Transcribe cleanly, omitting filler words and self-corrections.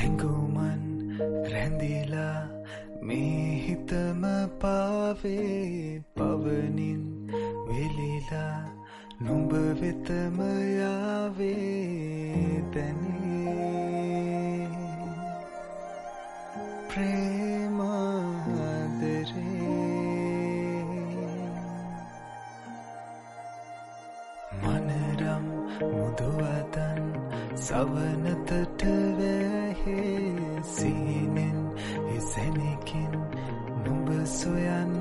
හැඟුමන් රැඳිලා මේ හිතම පාවේ පවනින් වෙලිලා නුඹ වෙතම යාවේ දැනේ ප්‍රේමාදරේ මනරම් මුදුවදන් සවනතට වැහේ සීනෙන් එසැනකින් නුඹ සොයන්න